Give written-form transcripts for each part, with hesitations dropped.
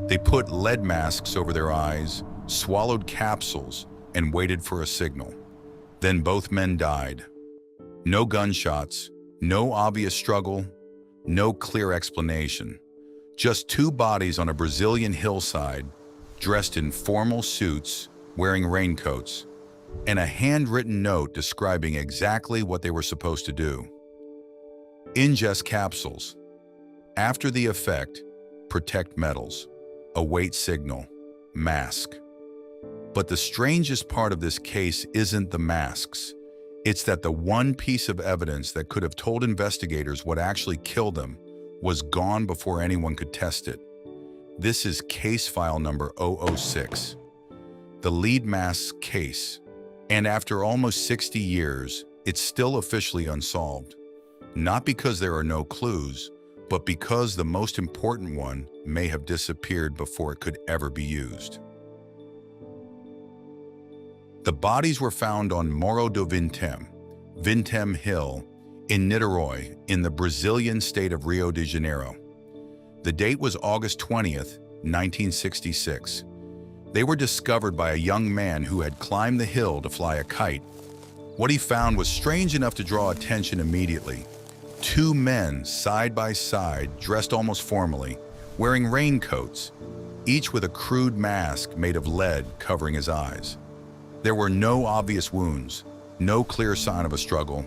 They put lead masks over their eyes, swallowed capsules, and waited for a signal. Then both men died. No gunshots, no obvious struggle, no clear explanation. Just two bodies on a Brazilian hillside, dressed in formal suits, wearing raincoats, and a handwritten note describing exactly what they were supposed to do. Ingest capsules. After the effect, protect metals. Await signal. Mask. But the strangest part of this case isn't the masks. It's that the one piece of evidence that could have told investigators what actually killed them was gone before anyone could test it. This is case file number 006, the lead mask case. And after almost 60 years, it's still officially unsolved. Not because there are no clues, but because the most important one may have disappeared before it could ever be used. The bodies were found on Morro do Vintém Hill, in Niterói, in the Brazilian state of Rio de Janeiro. The date was August 20th, 1966. They were discovered by a young man who had climbed the hill to fly a kite. What he found was strange enough to draw attention immediately. Two men, side by side, dressed almost formally, wearing raincoats, each with a crude mask made of lead covering his eyes. There were no obvious wounds, no clear sign of a struggle.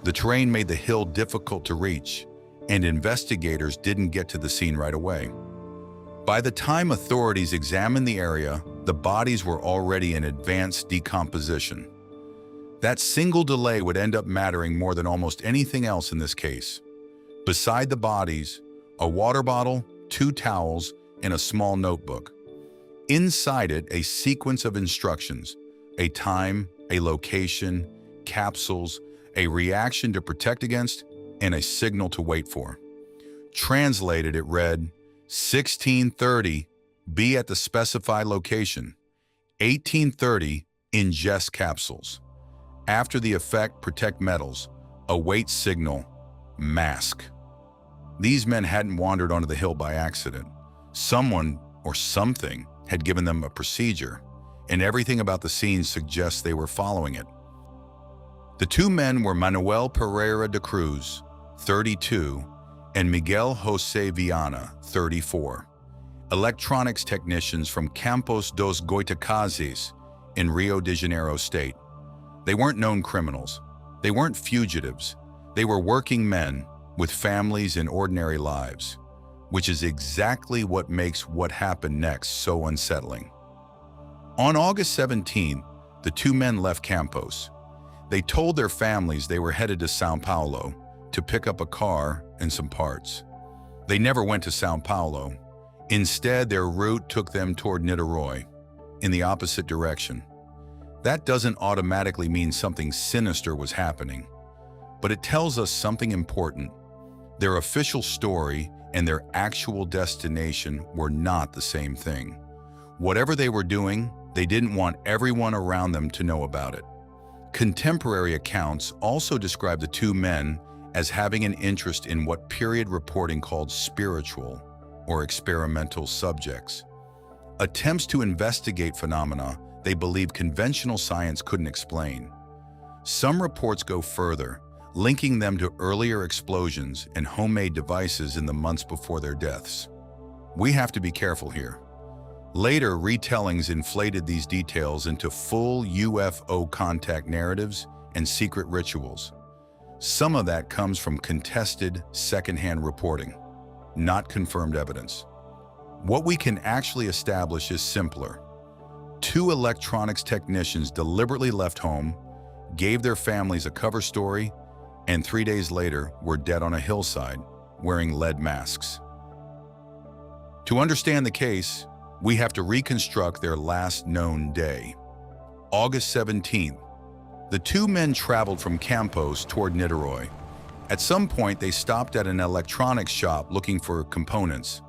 The terrain made the hill difficult to reach, and investigators didn't get to the scene right away. By the time authorities examined the area, the bodies were already in advanced decomposition. That single delay would end up mattering more than almost anything else in this case. Beside the bodies, a water bottle, 2 towels, and a small notebook. Inside it, a sequence of instructions: a time, a location, capsules, a reaction to protect against, and a signal to wait for. Translated, it read, 1630, be at the specified location. 1830, ingest capsules. After the effect, protect metals. Await signal. Mask. These men hadn't wandered onto the hill by accident. Someone or something had given them a procedure, and everything about the scene suggests they were following it. The two men were Manoel Pereira de Cruz, 32, and Miguel José Viana, 34, electronics technicians from Campos dos Goitacazes in Rio de Janeiro state. They weren't known criminals. They weren't fugitives. They were working men with families and ordinary lives, which is exactly what makes what happened next so unsettling. On August 17th, the two men left Campos. They told their families they were headed to São Paulo to pick up a car and some parts. They never went to São Paulo. Instead, their route took them toward Niterói, in the opposite direction. That doesn't automatically mean something sinister was happening, but it tells us something important. Their official story and their actual destination were not the same thing. Whatever they were doing, they didn't want everyone around them to know about it. Contemporary accounts also describe the two men as having an interest in what period reporting called spiritual or experimental subjects. Attempts to investigate phenomena they believe conventional science couldn't explain. Some reports go further, linking them to earlier explosions and homemade devices in the months before their deaths. We have to be careful here. Later retellings inflated these details into full UFO contact narratives and secret rituals. Some of that comes from contested, secondhand reporting, not confirmed evidence. What we can actually establish is simpler. Two electronics technicians deliberately left home, gave their families a cover story, and 3 days later were dead on a hillside, wearing lead masks. To understand the case, we have to reconstruct their last known day. August 17th, the two men traveled from Campos toward Niterói. At some point, they stopped at an electronics shop looking for components.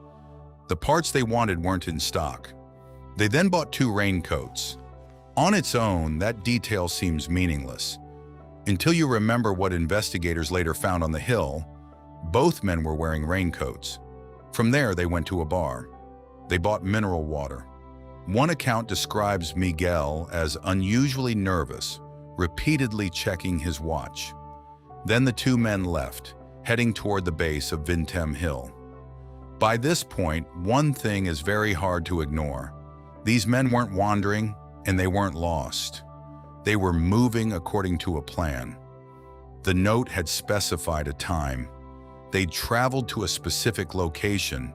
The parts they wanted weren't in stock. They then bought 2 raincoats. On its own, that detail seems meaningless, until you remember what investigators later found on the hill. Both men were wearing raincoats. From there, they went to a bar. They bought mineral water. One account describes Miguel as unusually nervous, repeatedly checking his watch. Then the two men left, heading toward the base of Vintém Hill. By this point, one thing is very hard to ignore. These men weren't wandering, and they weren't lost. They were moving according to a plan. The note had specified a time. They'd traveled to a specific location.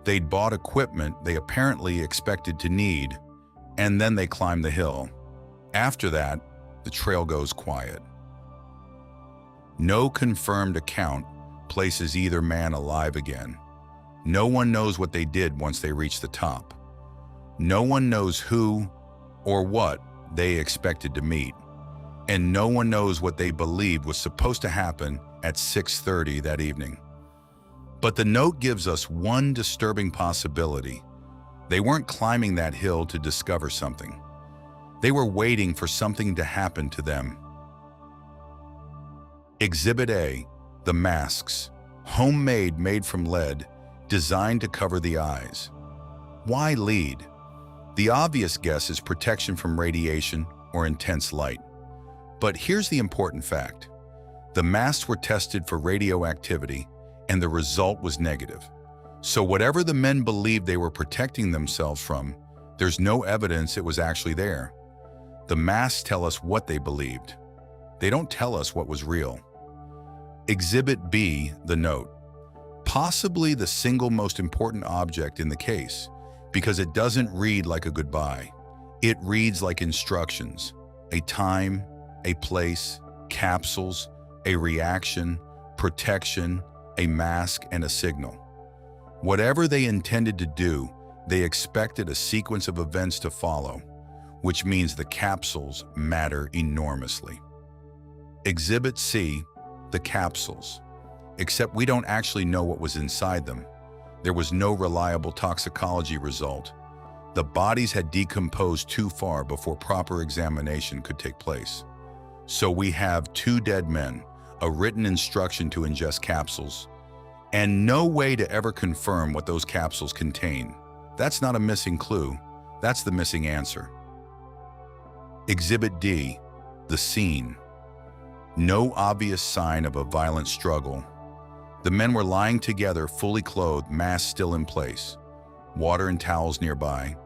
They'd bought equipment they apparently expected to need, and then they climbed the hill. After that, the trail goes quiet. No confirmed account places either man alive again. No one knows what they did once they reached the top. No one knows who or what they expected to meet. And no one knows what they believed was supposed to happen at 6:30 that evening. But the note gives us one disturbing possibility. They weren't climbing that hill to discover something. They were waiting for something to happen to them. Exhibit A, the masks, homemade, made from lead, designed to cover the eyes. Why lead? The obvious guess is protection from radiation or intense light. But here's the important fact. The masks were tested for radioactivity, and the result was negative. So whatever the men believed they were protecting themselves from, there's no evidence it was actually there. The masks tell us what they believed. They don't tell us what was real. Exhibit B, the note. Possibly the single most important object in the case, because it doesn't read like a goodbye. It reads like instructions, a time, a place, capsules, a reaction, protection, a mask, and a signal. Whatever they intended to do, they expected a sequence of events to follow, which means the capsules matter enormously. Exhibit C, the capsules. Except we don't actually know what was inside them. There was no reliable toxicology result. The bodies had decomposed too far before proper examination could take place. So we have two dead men, a written instruction to ingest capsules, and no way to ever confirm what those capsules contain. That's not a missing clue, that's the missing answer. Exhibit D, the scene. No obvious sign of a violent struggle. The men were lying together, fully clothed, masks still in place, water and towels nearby.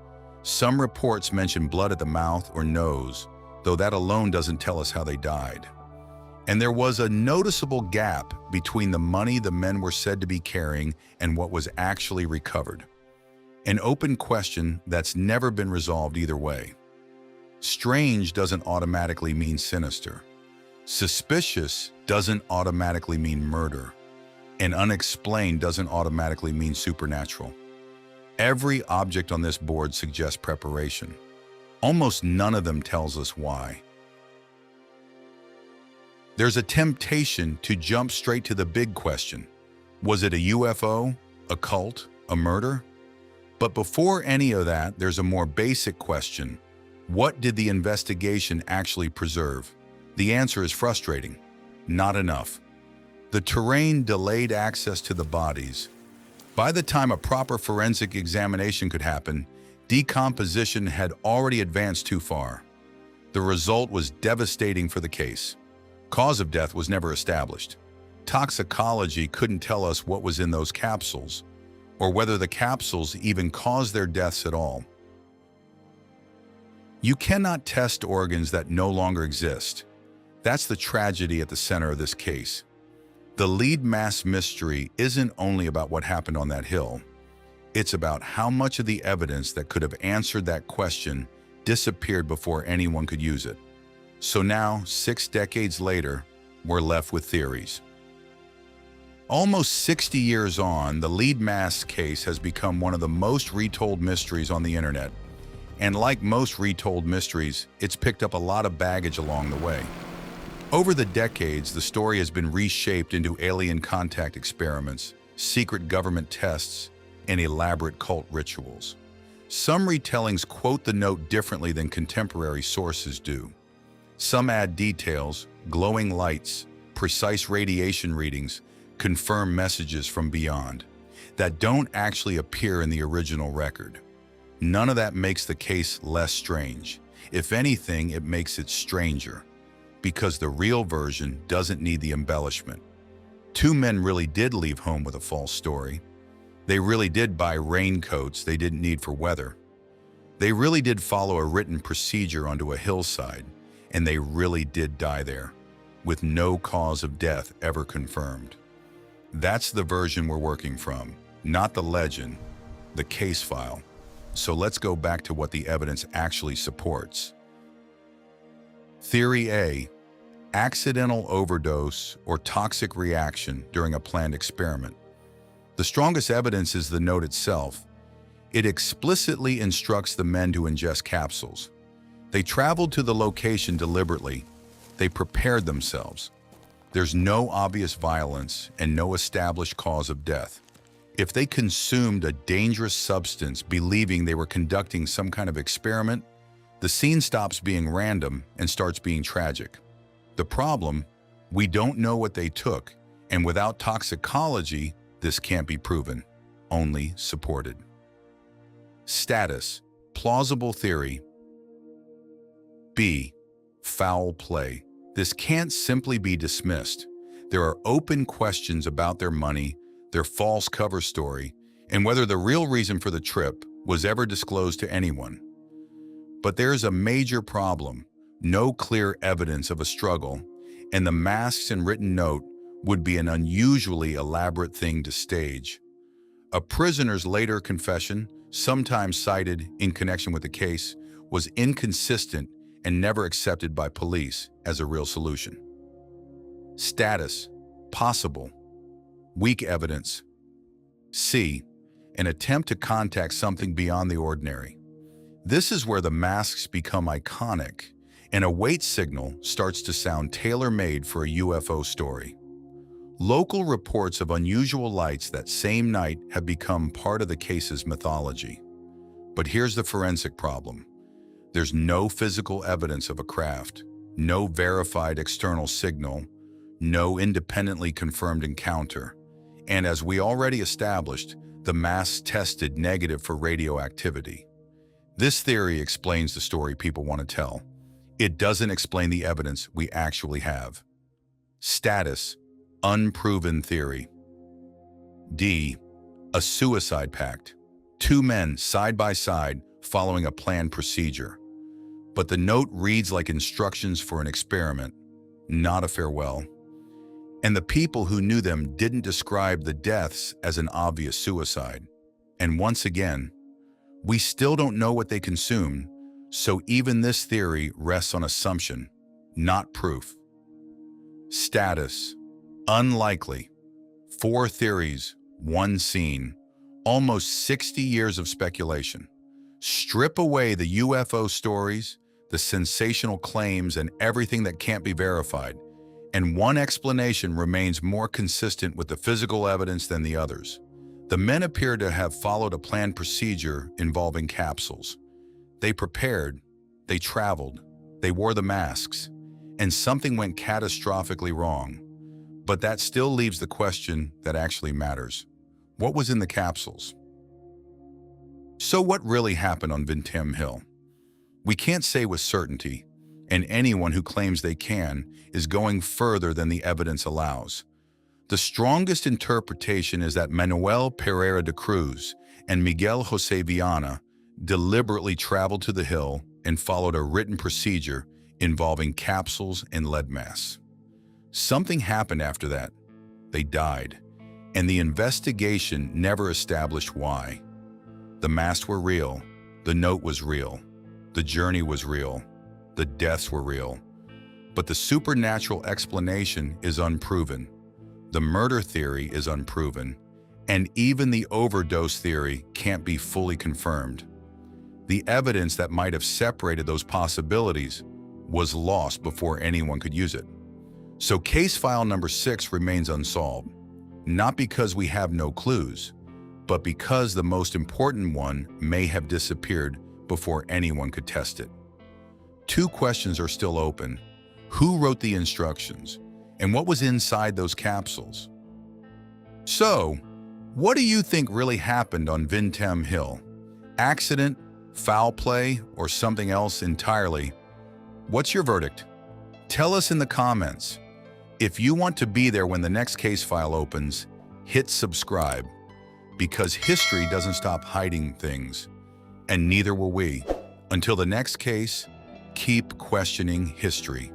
Some reports mention blood at the mouth or nose, though that alone doesn't tell us how they died. And there was a noticeable gap between the money the men were said to be carrying and what was actually recovered. An open question that's never been resolved either way. Strange doesn't automatically mean sinister. Suspicious doesn't automatically mean murder. And unexplained doesn't automatically mean supernatural. Every object on this board suggests preparation. Almost none of them tells us why. There's a temptation to jump straight to the big question. Was it a UFO, a cult, a murder? But before any of that, there's a more basic question. What did the investigation actually preserve? The answer is frustrating. Not enough. The terrain delayed access to the bodies. By the time a proper forensic examination could happen, decomposition had already advanced too far. The result was devastating for the case. Cause of death was never established. Toxicology couldn't tell us what was in those capsules, or whether the capsules even caused their deaths at all. You cannot test organs that no longer exist. That's the tragedy at the center of this case. The lead mass mystery isn't only about what happened on that hill. It's about how much of the evidence that could have answered that question disappeared before anyone could use it. So now, 6 decades later, we're left with theories. Almost 60 years on, the lead mass case has become one of the most retold mysteries on the internet. And like most retold mysteries, it's picked up a lot of baggage along the way. Over the decades, the story has been reshaped into alien contact experiments, secret government tests, and elaborate cult rituals. Some retellings quote the note differently than contemporary sources do. Some add details, glowing lights, precise radiation readings, confirm messages from beyond. that don't actually appear in the original record. None of that makes the case less strange. If anything, it makes it stranger, because the real version doesn't need the embellishment. Two men really did leave home with a false story. They really did buy raincoats they didn't need for weather. They really did follow a written procedure onto a hillside, and they really did die there, with no cause of death ever confirmed. That's the version we're working from, not the legend, the case file. So let's go back to what the evidence actually supports. Theory A: accidental overdose or toxic reaction during a planned experiment. The strongest evidence is the note itself. It explicitly instructs the men to ingest capsules. They traveled to the location deliberately. They prepared themselves. There's no obvious violence and no established cause of death. If they consumed a dangerous substance believing they were conducting some kind of experiment, the scene stops being random and starts being tragic. The problem: we don't know what they took, and without toxicology, this can't be proven, only supported. Status: plausible theory. B: foul play. This can't simply be dismissed. There are open questions about their money, their false cover story, and whether the real reason for the trip was ever disclosed to anyone. But there's a major problem: no clear evidence of a struggle, and the masks and written note would be an unusually elaborate thing to stage. A prisoner's later confession, sometimes cited in connection with the case, was inconsistent and never accepted by police as a real solution. Status: possible. Weak evidence. C: an attempt to contact something beyond the ordinary. This is where the masks become iconic, and a wait signal starts to sound tailor-made for a UFO story. Local reports of unusual lights that same night have become part of the case's mythology. But here's the forensic problem. There's no physical evidence of a craft, no verified external signal, no independently confirmed encounter. And as we already established, the masks tested negative for radioactivity. This theory explains the story people want to tell. It doesn't explain the evidence we actually have. Status: unproven theory. D: a suicide pact. Two men side by side following a planned procedure. But the note reads like instructions for an experiment, not a farewell. And the people who knew them didn't describe the deaths as an obvious suicide. And once again, we still don't know what they consumed, so even this theory rests on assumption, not proof. Status: unlikely. 4 theories, 1 scene, almost 60 years of speculation. Strip away the UFO stories, the sensational claims, and everything that can't be verified, and one explanation remains more consistent with the physical evidence than the others. The men appear to have followed a planned procedure involving capsules. They prepared, they traveled, they wore the masks, and something went catastrophically wrong. But that still leaves the question that actually matters. What was in the capsules? So what really happened on Vintém Hill? We can't say with certainty, and anyone who claims they can is going further than the evidence allows. The strongest interpretation is that Manoel Pereira de Cruz and Miguel José Viana deliberately traveled to the hill and followed a written procedure involving capsules and lead masks. Something happened after that. They died, and the investigation never established why. The masks were real, the note was real, the journey was real, the deaths were real. But the supernatural explanation is unproven. The murder theory is unproven, and even the overdose theory can't be fully confirmed. The evidence that might have separated those possibilities was lost before anyone could use it. So case file number 6 remains unsolved, not because we have no clues, but because the most important one may have disappeared before anyone could test it. 2 questions are still open. Who wrote the instructions? And what was inside those capsules? So, What do you think really happened on Vintém Hill? Accident, foul play, or something else entirely? What's your verdict? Tell us in the comments. If you want to be there when the next case file opens, hit subscribe, because history doesn't stop hiding things, and neither will we. Until the next case, keep questioning history.